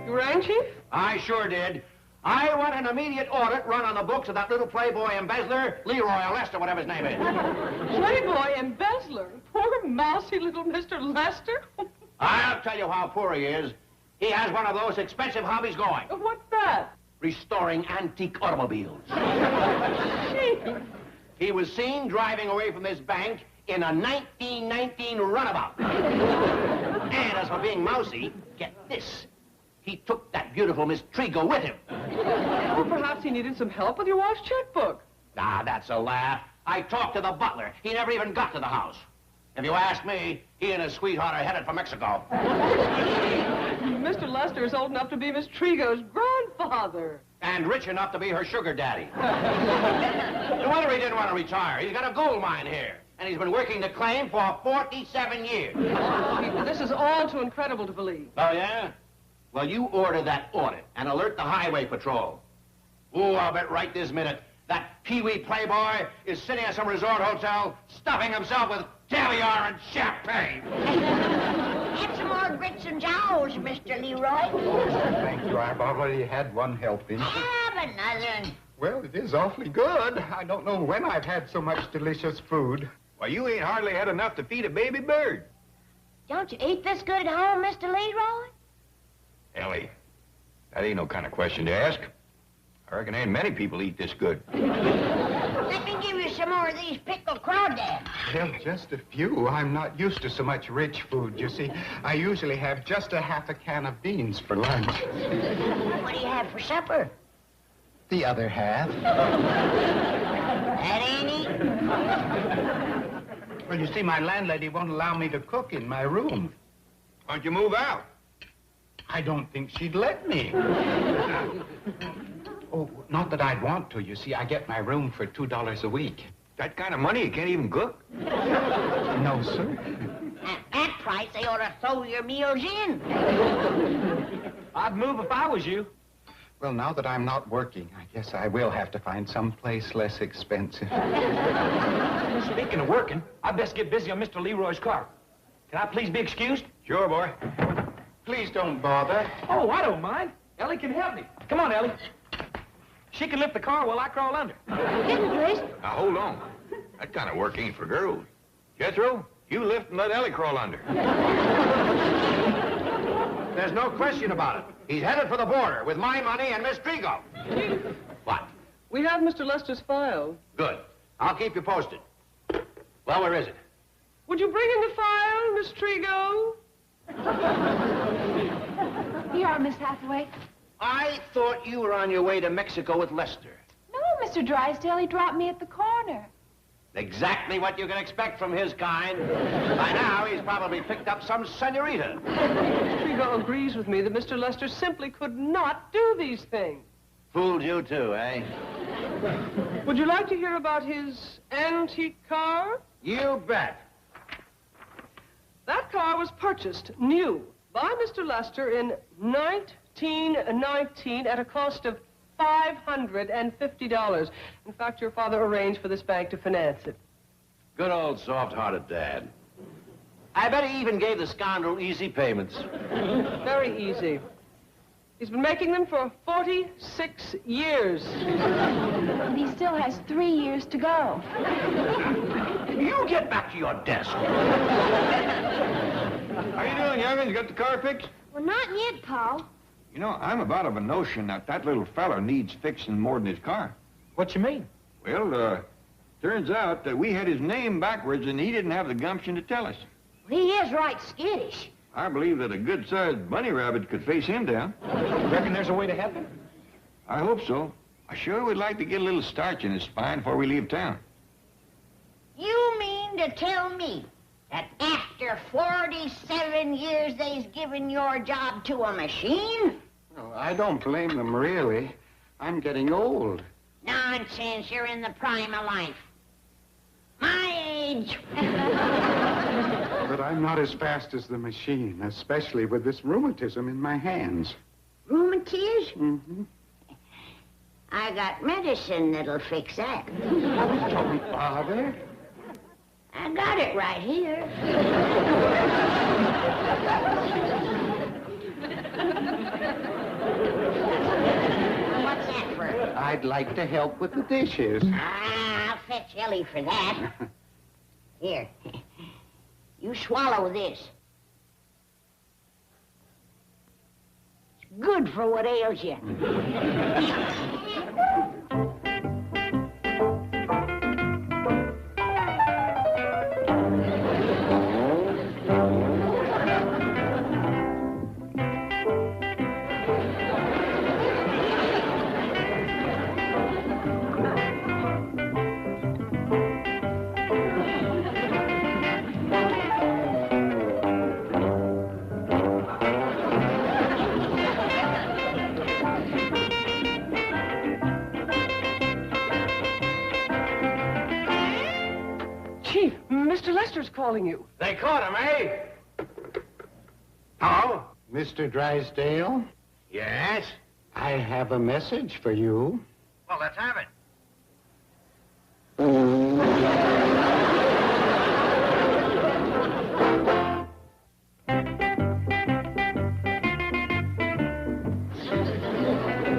You rang, Chief? I sure did. I want an immediate audit run on the books of that little playboy embezzler, Leroy or Lester, whatever his name is. Playboy embezzler? Poor mousy little Mr. Lester? I'll tell you how poor he is. He has one of those expensive hobbies going. What's that? Restoring antique automobiles. He was seen driving away from this bank in a 1919 runabout. And as for being mousy, get this. He took that beautiful Miss Trigo with him. Or perhaps he needed some help with your wife's checkbook. Ah, that's a laugh. I talked to the butler. He never even got to the house. If you ask me, he and his sweetheart are headed for Mexico. Mr. Lester is old enough to be Miss Trigo's grandfather. And rich enough to be her sugar daddy. No wonder he didn't want to retire. He's got a gold mine here. And he's been working the claim for 47 years. This is all too incredible to believe. Oh, yeah? Well, you order that audit and alert the highway patrol. Ooh, I'll bet right this minute that Pee-wee playboy is sitting at some resort hotel stuffing himself with caviar and champagne. Have some more grits and jowls, Mr. Leroy. Thank you. I've already had one helping. Have another. Well, it is awfully good. I don't know when I've had so much delicious food. Why, you ain't hardly had enough to feed a baby bird. Don't you eat this good at home, Mr. Leroy? Ellie, that ain't no kind of question to ask. I reckon ain't many people eat this good. Let me give you some more of these pickled crawdads. Well, just a few. I'm not used to so much rich food, you see. I usually have just a half a can of beans for lunch. What do you have for supper? The other half. That ain't it? Well, you see, my landlady won't allow me to cook in my room. Why don't you move out? I don't think she'd let me. Oh, not that I'd want to. You see, I get my room for $2 a week. That kind of money, you can't even cook? No, sir. At that price, they ought to throw your meals in. I'd move if I was you. Well, now that I'm not working, I guess I will have to find some place less expensive. Speaking of working, I'd best get busy on Mr. Leroy's car. Can I please be excused? Sure, boy. Please don't bother. Oh, I don't mind. Ellie can help me. Come on, Ellie. She can lift the car while I crawl under. Now, hold on. That kind of work ain't for girls. Jethro, you lift and let Ellie crawl under. There's no question about it. He's headed for the border with my money and Miss Trigo. What? We have Mr. Lester's file. Good. I'll keep you posted. Well, where is it? Would you bring in the file, Miss Trigo? Here are, Miss Hathaway. I thought you were on your way to Mexico with Lester. No, Mr. Drysdale, he dropped me at the corner. Exactly what you can expect from his kind. By now, he's probably picked up some senorita. Miss Trigo agrees with me that Mr. Lester simply could not do these things. Fooled you too, eh? Would you like to hear about his antique car? You bet. That car was purchased new by Mr. Lester in 1919 at a cost of $550. In fact, your father arranged for this bank to finance it. Good old soft-hearted Dad. I bet he even gave the scoundrel easy payments. Very easy. He's been making them for 46 years. And he still has 3 years to go. You get back to your desk. How you doing, young'uns? Got the car fixed? Well, not yet, Paul. You know, I'm about of a notion that that little fella needs fixing more than his car. What you mean? Well, turns out that we had his name backwards and he didn't have the gumption to tell us. He is right skittish. I believe that a good-sized bunny rabbit could face him down. Reckon there's a way to help him? I hope so. I sure would like to get a little starch in his spine before we leave town. You mean to tell me that after 47 years they's given your job to a machine? Oh, I don't blame them, really. I'm getting old. Nonsense, you're in the prime of life. My age. But I'm not as fast as the machine, especially with this rheumatism in my hands. Rheumatism? Mm-hmm. I got medicine that'll fix that. Don't bother. I got it right here. What's that for? I'd like to help with the dishes. I'll fetch Ellie for that. Here. You swallow this. It's good for what ails you. Calling you. They caught him, eh? Hello? Mr. Drysdale, Yes? I have a message for you. Well, let's have it.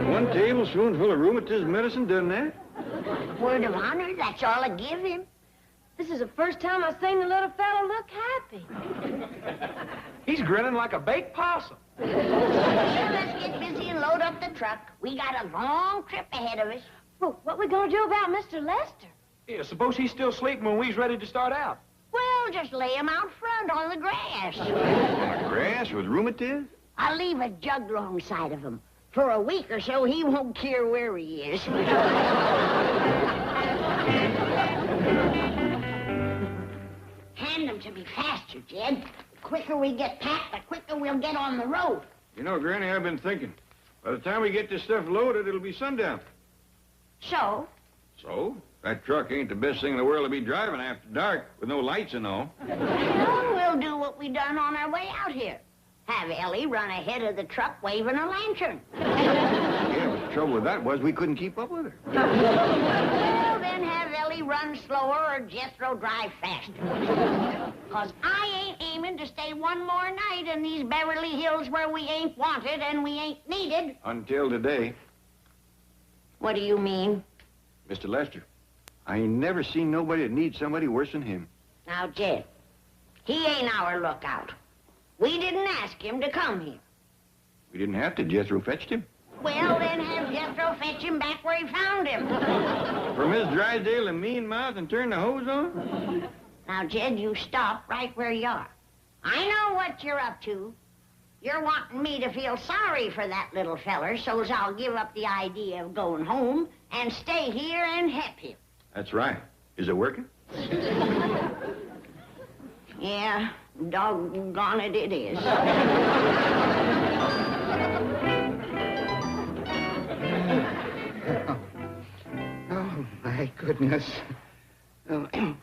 One tablespoonful of rheumatism medicine done that? Word of honor, that's all I give him. This is the first time I've seen the little fella look happy. He's grinning like a baked possum. Well, let's get busy and load up the truck. We got a long trip ahead of us. Well, what we gonna do about Mr. Lester? Yeah, suppose he's still sleeping when we's ready to start out. Well, just lay him out front on the grass. On the grass with rheumatiz? I'll leave a jug alongside of him. For a week or so, he won't care where he is. Hand them to me faster, Jed. The quicker we get packed, the quicker we'll get on the road. You know, Granny, I've been thinking. By the time we get this stuff loaded, it'll be sundown. So? So? That truck ain't the best thing in the world to be driving after dark with no lights and all. Well, we'll do what we done on our way out here. Have Ellie run ahead of the truck waving a lantern. Yeah, but the trouble with that was we couldn't keep up with her. Well, then have Ellie run slower or Jethro drive faster. 'Cause I ain't aiming to stay one more night in these Beverly Hills where we ain't wanted and we ain't needed. Until today. What do you mean? Mr. Lester, I ain't never seen nobody that needs somebody worse than him. Now, Jed, he ain't our lookout. We didn't ask him to come here. We didn't have to. Jethro fetched him. Well, then have Jethro fetch him back where he found him. For Miss Drysdale and mean mouth and turn the hose on? Now, Jed, you stop right where you are. I know what you're up to. You're wanting me to feel sorry for that little feller, so's I'll give up the idea of going home and stay here and help him. That's right. Is it working? Yeah, doggone it, it is. Oh, my goodness.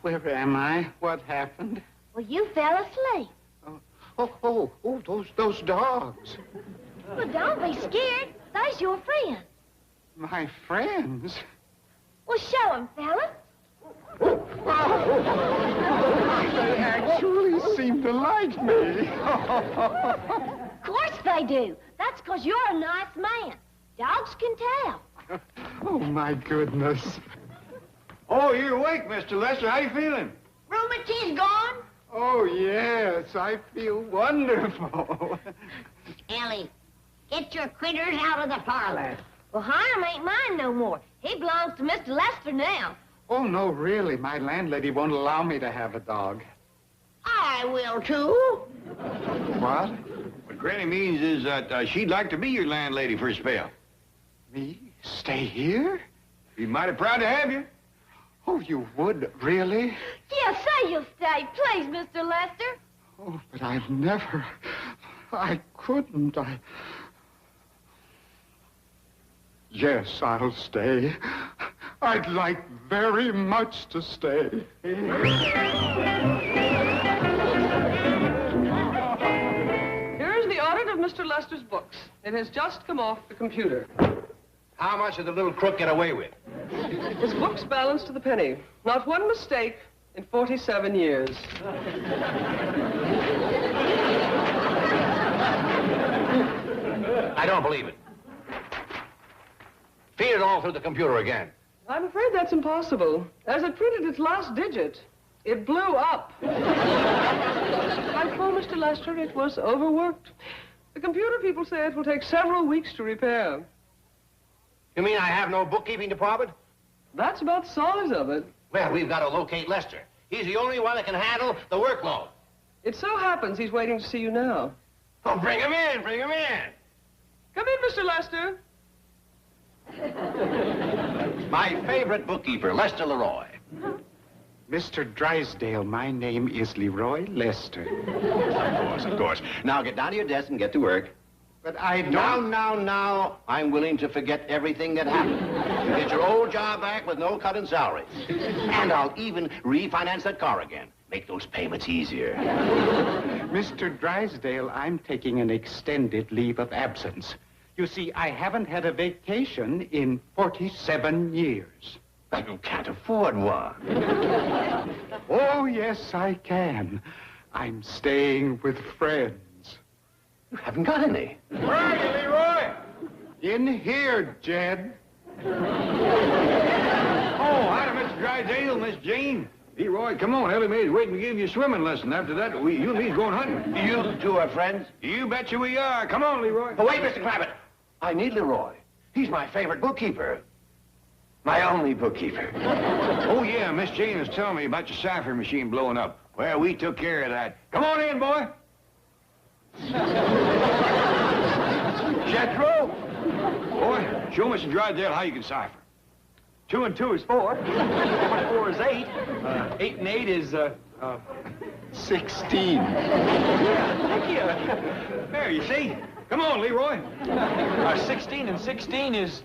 Where am I? What happened? Well, you fell asleep. Oh, those dogs. Well, don't be scared. They's your friend. My friends. Well, show 'em, fella. They actually seem to like me. Of course they do. That's 'cause you're a nice man. Dogs can tell. Oh, my goodness. Oh, you're awake, Mr. Lester. How you feeling? Rheumatiz gone? Oh, yes, I feel wonderful. Ellie, Get your critters out of the parlor. Well, Hiram ain't mine no more. He belongs to Mr. Lester now. Oh, no, really. My landlady won't allow me to have a dog. I will, too. What? What Granny means is that she'd like to be your landlady for a spell. Me? Stay here? Be mighty proud to have you. Oh, you would, really? Yeah, say you'll stay, please, Mr. Lester. Oh, but I've never... I couldn't. Yes, I'll stay. I'd like very much to stay. Here's the audit of Mr. Lester's books. It has just come off the computer. How much did the little crook get away with? His books balance to the penny. Not one mistake in 47 years. I don't believe it. Feed it all through the computer again. I'm afraid that's impossible. As it printed its last digit, it blew up. I told Mr. Lester it was overworked. The computer people say it will take several weeks to repair. You mean I have no bookkeeping department? That's about the size of it. Well, we've got to locate Lester. He's the only one that can handle the workload. It so happens he's waiting to see you now. Oh, bring him in, bring him in. Come in, Mr. Lester. My favorite bookkeeper, Lester Leroy. Mr. Drysdale, my name is Leroy Lester. Of course, of course. Now get down to your desk and get to work. But I don't... Now, I'm willing to forget everything that happened. You get your old job back with no cut in salary. And I'll even refinance that car again. Make those payments easier. Mr. Drysdale, I'm taking an extended leave of absence. You see, I haven't had a vacation in 47 years. But you can't afford one. Oh, yes, I can. I'm staying with friends. You haven't got any. Where are you, Leroy? In here, Jed. Oh, hi to Mr. Drysdale, Miss Jane. Leroy, come on. Ellie Mae's waiting to give you a swimming lesson. After that, you and me's going hunting. You two are friends? You betcha we are. Come on, Leroy. Oh, wait, Mr. Clampett. I need Leroy. He's my favorite bookkeeper. My only bookkeeper. Oh, yeah, Miss Jane was telling me about your cipher machine blowing up. Well, we took care of that. Come on in, boy. Jethro. Boy, show Mr. Drysdale how you can cipher. 2 and 2 is 4. 4 and 4 is 8. 8 and 8 is, 16. Thank you. There, you see? Come on, Leroy. 16 and 16 is,